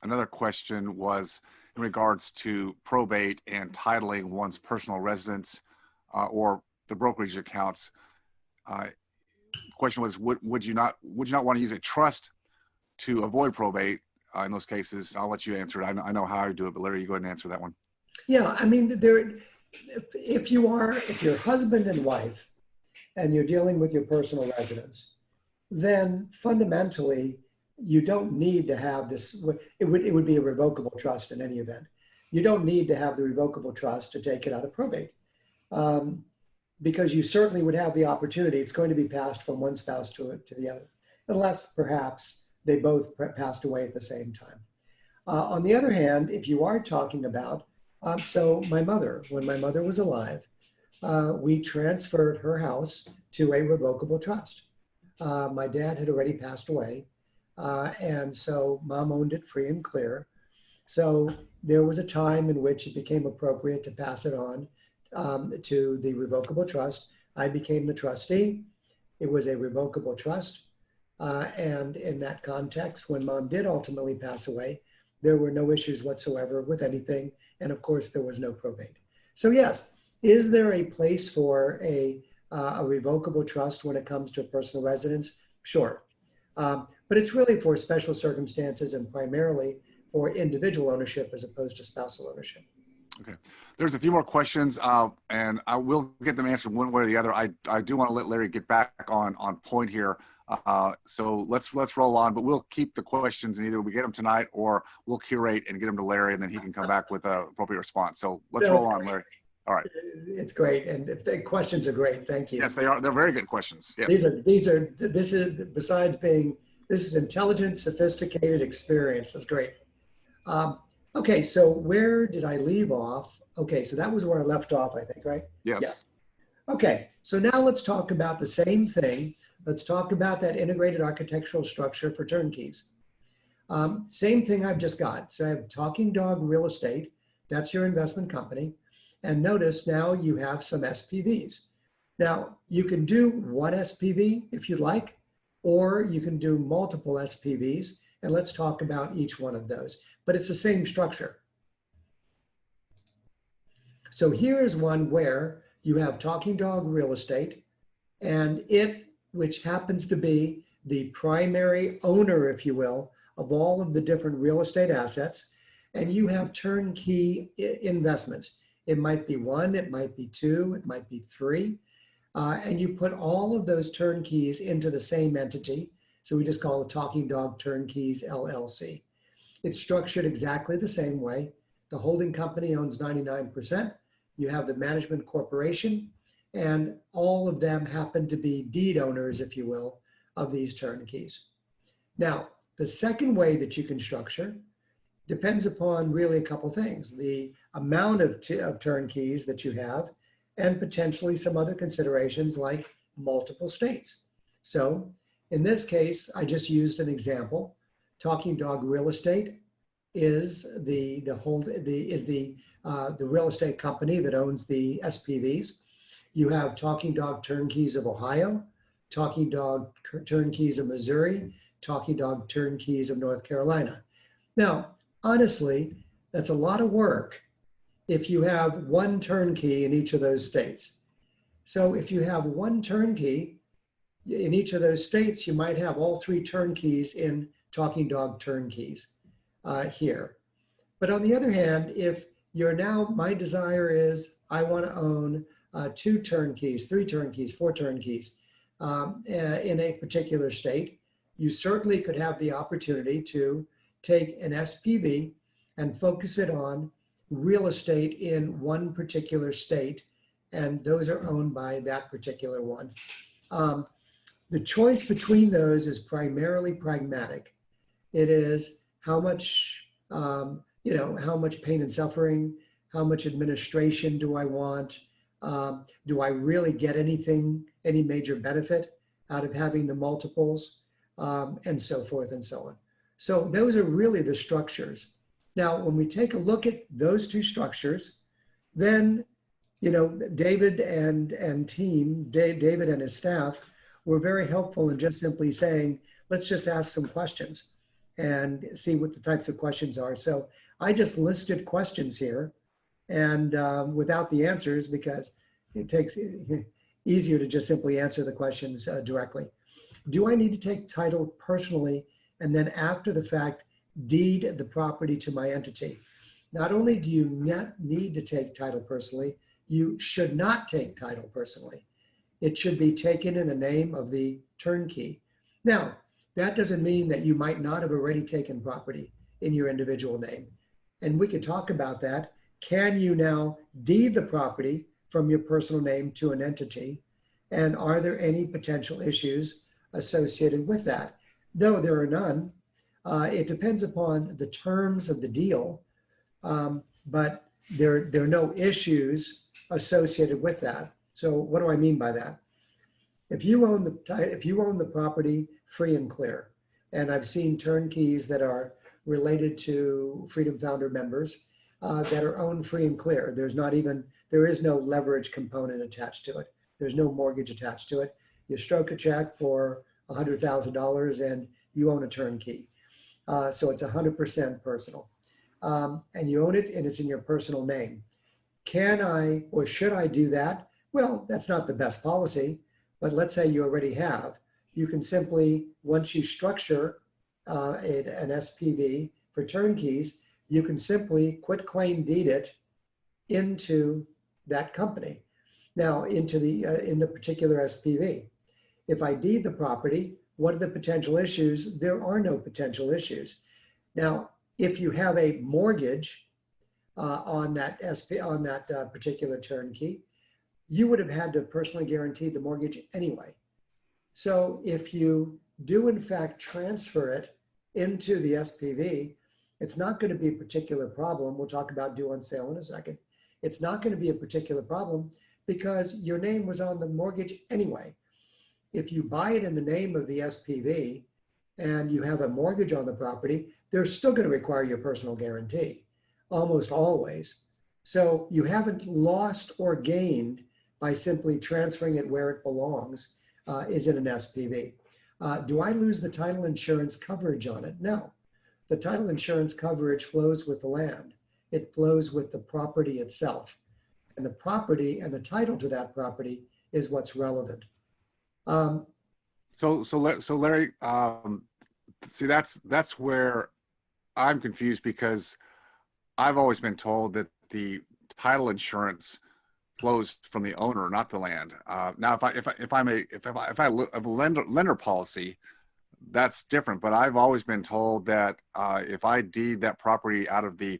another question was in regards to probate and titling one's personal residence or the brokerage accounts. The question was, would you not want to use a trust to avoid probate in those cases? I'll let you answer it. I know how you do it, but Larry, you go ahead and answer that one. Yeah, I mean, if you're husband and wife and you're dealing with your personal residence, then fundamentally you don't need to have this. It would be a revocable trust in any event. You don't need to have the revocable trust to take it out of probate, because you certainly would have the opportunity. It's going to be passed from one spouse to the other, unless perhaps they both passed away at the same time. On the other hand, if you are talking about, so my mother, when my mother was alive, we transferred her house to a revocable trust. My dad had already passed away, and so mom owned it free and clear. So there was a time in which it became appropriate to pass it on to the revocable trust. I became the trustee. It was a revocable trust. And in that context, when mom did ultimately pass away, there were no issues whatsoever with anything. And of course, there was no probate. So yes, is there a place for a revocable trust when it comes to a personal residence? Sure. But it's really for special circumstances and primarily for individual ownership as opposed to spousal ownership. Okay. There's a few more questions, and I will get them answered one way or the other. I do want to let Larry get back on point here. So let's roll on, but we'll keep the questions, and either we get them tonight or we'll curate and get them to Larry, and then he can come back with an appropriate response. So let's roll on, Larry. All right. It's great. And the questions are great. Thank you. Yes, they are. They're very good questions. Yes. This is intelligent, sophisticated experience. That's great. Okay. So where did I leave off? Okay. So that was where I left off, I think, right? Yes. Yeah. Okay. So now let's talk about the same thing. Let's talk about that integrated architectural structure for turnkeys. Same thing I've just got. So I have Talking Dog Real Estate. That's your investment company. And notice now you have some SPVs. Now you can do one SPV if you'd like, or you can do multiple SPVs. And let's talk about each one of those. But it's the same structure. So here is one where you have Talking Dog Real Estate, and it, which happens to be the primary owner, if you will, of all of the different real estate assets, and you have turnkey investments. It might be one, it might be two, it might be three, and you put all of those turnkeys into the same entity. So we just call it Talking Dog Turnkeys LLC. It's structured exactly the same way. The holding company owns 99%. You have the management corporation, and all of them happen to be deed owners, if you will, of these turnkeys. Now, the second way that you can structure depends upon really a couple things: the amount of turnkeys that you have, and potentially some other considerations like multiple states. So in this case, I just used an example. Talking Dog Real Estate is the real estate company that owns the SPVs. You have Talking Dog Turnkeys of Ohio, Talking Dog Turnkeys of Missouri, Talking Dog Turnkeys of North Carolina. Now, honestly, that's a lot of work if you have one turnkey in each of those states. So if you have one turnkey in each of those states, you might have all three turnkeys in Talking Dog Turnkeys here. But on the other hand, if you're now, my desire is I want to own two turnkeys, three turnkeys, four turnkeys in a particular state, you certainly could have the opportunity to take an SPV and focus it on real estate in one particular state, and those are owned by that particular one. The choice between those is primarily pragmatic. It is how much, how much pain and suffering, how much administration do I want? Do I really get any major benefit out of having the multiples, and so forth and so on. So those are really the structures. Now, when we take a look at those two structures, then, David and team, David and his staff were very helpful in just simply saying, let's just ask some questions. and see what the types of questions are. So I just listed questions here and without the answers because it takes easier to just simply answer the questions directly. Do I need to take title personally and then after the fact deed the property to my entity? Not only do you not need to take title personally, you should not take title personally. It should be taken in the name of the turnkey. Now, that doesn't mean that you might not have already taken property in your individual name. And we could talk about that. Can you now deed the property from your personal name to an entity? And are there any potential issues associated with that? No, there are none. It depends upon the terms of the deal, but there are no issues associated with that. So what do I mean by that? If you own the property free and clear, and I've seen turnkeys that are related to Freedom Founder members that are owned free and clear. There is no leverage component attached to it. There's no mortgage attached to it. You stroke a check for $100,000 and you own a turnkey. So it's 100% personal. And you own it and it's in your personal name. Can I or should I do that? Well, that's not the best policy, but let's say you already have. You can simply, once you structure an SPV for turnkeys, you can simply quit claim deed it into that company. Now, into the in the particular SPV. If I deed the property, what are the potential issues? There are no potential issues. Now, if you have a mortgage on that particular turnkey, you would have had to personally guarantee the mortgage anyway. So if you do in fact transfer it into the SPV, it's not going to be a particular problem. We'll talk about due on sale in a second. It's not going to be a particular problem because your name was on the mortgage anyway. If you buy it in the name of the SPV and you have a mortgage on the property, they're still going to require your personal guarantee, almost always. So you haven't lost or gained by simply transferring it where it belongs, is in an SPV. Do I lose the title insurance coverage on it? No. The title insurance coverage flows with the land. It flows with the property itself. And the property and the title to that property is what's relevant. So Larry, see, that's where I'm confused because I've always been told that the title insurance flows from the owner, not the land. Now, if I have a lender policy, that's different. But I've always been told that if I deed that property out of the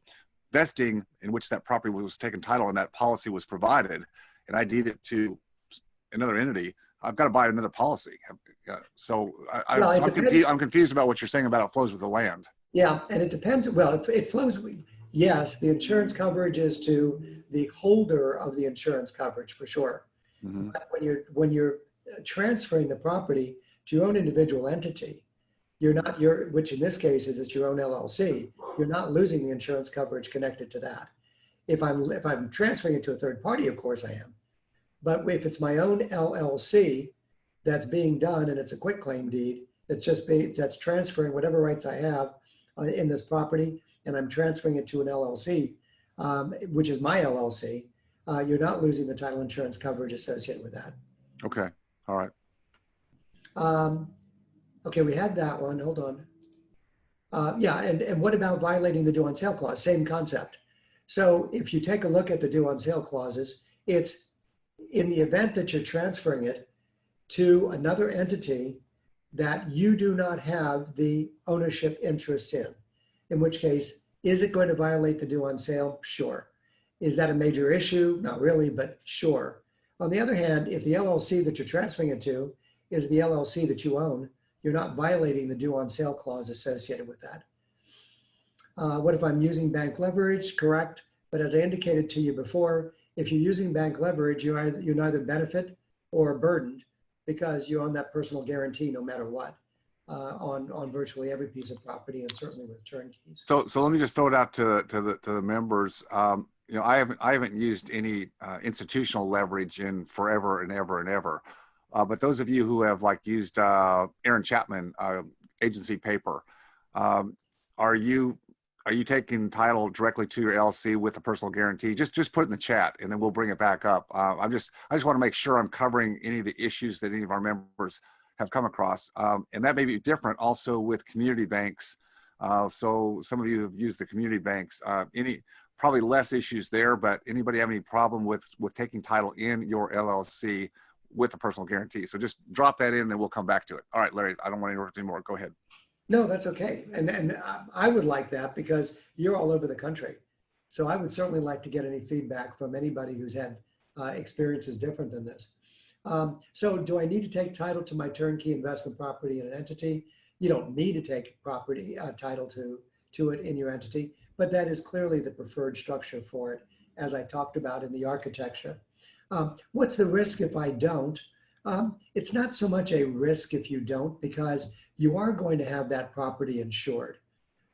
vesting in which that property was taken title and that policy was provided, and I deed it to another entity, I've got to buy another policy. So I'm confused about what you're saying about it flows with the land. Yeah, and it depends. Well, it flows. Yes, the insurance coverage is to the holder of the insurance coverage for sure. Mm-hmm. But when you're transferring the property to your own individual entity, which in this case is it's your own LLC. You're not losing the insurance coverage connected to that. If I'm transferring it to a third party, of course I am. But if it's my own LLC that's being done and it's a quitclaim deed, that's transferring whatever rights I have in this property, and I'm transferring it to an LLC, which is my LLC, you're not losing the title insurance coverage associated with that. Okay. All right. Okay, we had that one. Hold on. Yeah, and what about violating the due on sale clause? Same concept. So if you take a look at the due on sale clauses, it's in the event that you're transferring it to another entity that you do not have the ownership interests in which case, is it going to violate the due on sale? Sure. Is that a major issue? Not really, but sure. On the other hand, if the LLC that you're transferring it to is the LLC that you own, you're not violating the due on sale clause associated with that. What if I'm using bank leverage? Correct. But as I indicated to you before, if you're using bank leverage, you're neither benefit or burdened because you own that personal guarantee no matter what on virtually every piece of property and certainly with turnkeys. So let me just throw it out to the members. I haven't used any institutional leverage in forever and ever and ever. But those of you who have used Aaron Chapman agency paper, Um, are you are you taking title directly to your LLC with a personal guarantee? Just put it in the chat, and then we'll bring it back up. I just want to make sure I'm covering any of the issues that any of our members have come across, and that may be different also with community banks. So some of you have used the community banks. Any probably less issues there, but anybody have any problem with taking title in your LLC with a personal guarantee? So just drop that in, and then we'll come back to it. All right, Larry, I don't want to interrupt anymore. Go ahead. No, that's okay. And I would like that because you're all over the country. So I would certainly like to get any feedback from anybody who's had experiences different than this. So do I need to take title to my turnkey investment property in an entity? You don't need to take property title to it in your entity, but that is clearly the preferred structure for it, as I talked about in the architecture. What's the risk if I don't? It's not so much a risk if you don't, because you are going to have that property insured.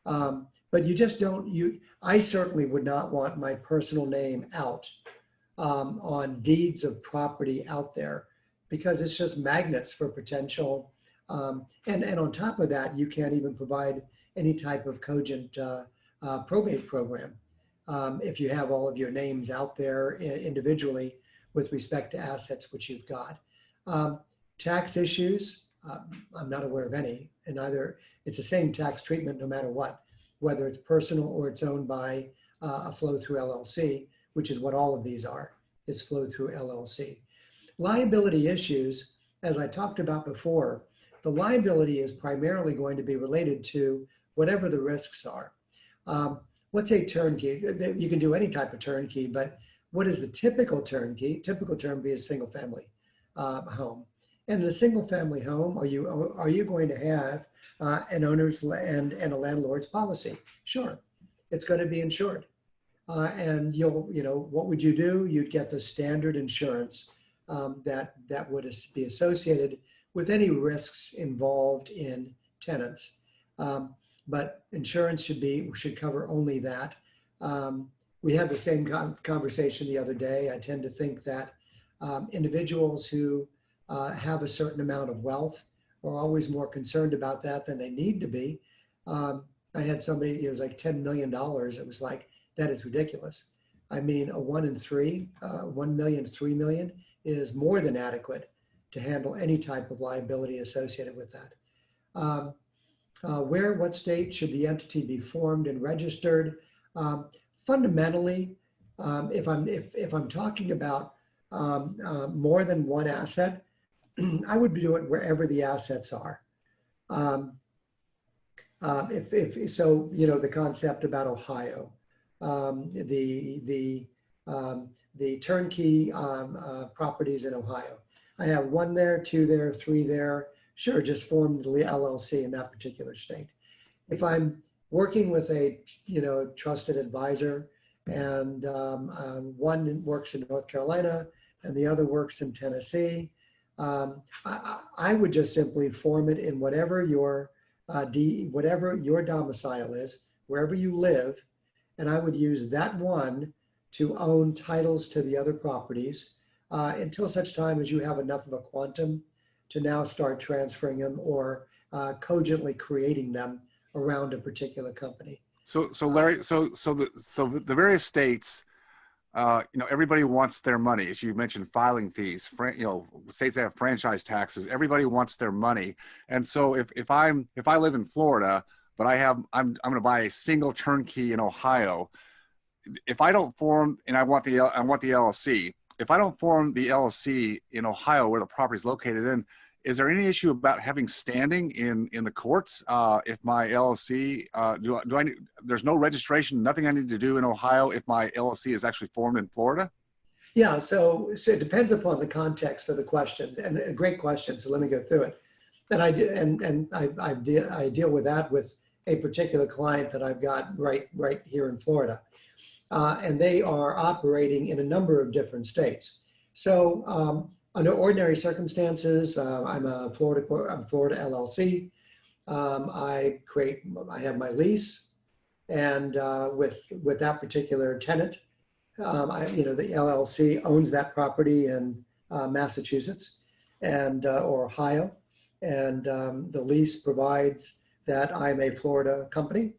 But you just don't, I certainly would not want my personal name out on deeds of property out there, because it's just magnets for potential. And on top of that, you can't even provide any type of cogent probate program if you have all of your names out there individually with respect to assets which you've got. Tax issues, I'm not aware of any, and either it's the same tax treatment no matter what, whether it's personal or it's owned by a flow-through LLC, which is what all of these are, is flow-through LLC. Liability issues, as I talked about before, the liability is primarily going to be related to whatever the risks are. What's a turnkey? You can do any type of turnkey, but what is the typical turnkey? Typical turnkey is single family home. And in a single family home, are you going to have an owner's and a landlord's policy? Sure, it's going to be insured. And what would you do? You'd get the standard insurance that would be associated with any risks involved in tenants. But insurance should cover only that. We had the same conversation the other day. I tend to think that individuals who have a certain amount of wealth are always more concerned about that than they need to be. I had somebody, it was like $10 million. It was like, that is ridiculous. I mean, a 1 in 3, 1 million to 3 million is more than adequate to handle any type of liability associated with that. What state should the entity be formed and registered? Fundamentally, if I'm talking about more than one asset, I would do it wherever the assets are. The concept about Ohio, the turnkey properties in Ohio. I have 1 there, 2 there, 3 there. Sure, just form the LLC in that particular state. If I'm working with a trusted advisor, and one works in North Carolina and the other works in Tennessee, I would just simply form it in whatever your domicile is, wherever you live, and I would use that one to own titles to the other properties until such time as you have enough of a quantum to now start transferring them or cogently creating them around a particular company. So Larry, the various states, everybody wants their money. As you mentioned, filing fees, states that have franchise taxes, everybody wants their money. And so if I live in Florida, but I'm going to buy a single turnkey in Ohio, if I don't form, and I want the LLC, if I don't form the LLC in Ohio where the property is located in, is there any issue about having standing in the courts? If my LLC, there's no registration, nothing I need to do in Ohio if my LLC is actually formed in Florida? Yeah, so it depends upon the context of the question, and a great question. So let me go through it. And I deal with that with a particular client that I've got right here in Florida, and they are operating in a number of different states. So under ordinary circumstances, I'm Florida LLC. I have my lease, and with that particular tenant, the LLC owns that property in Massachusetts and or Ohio, and the lease provides that I'm a Florida company.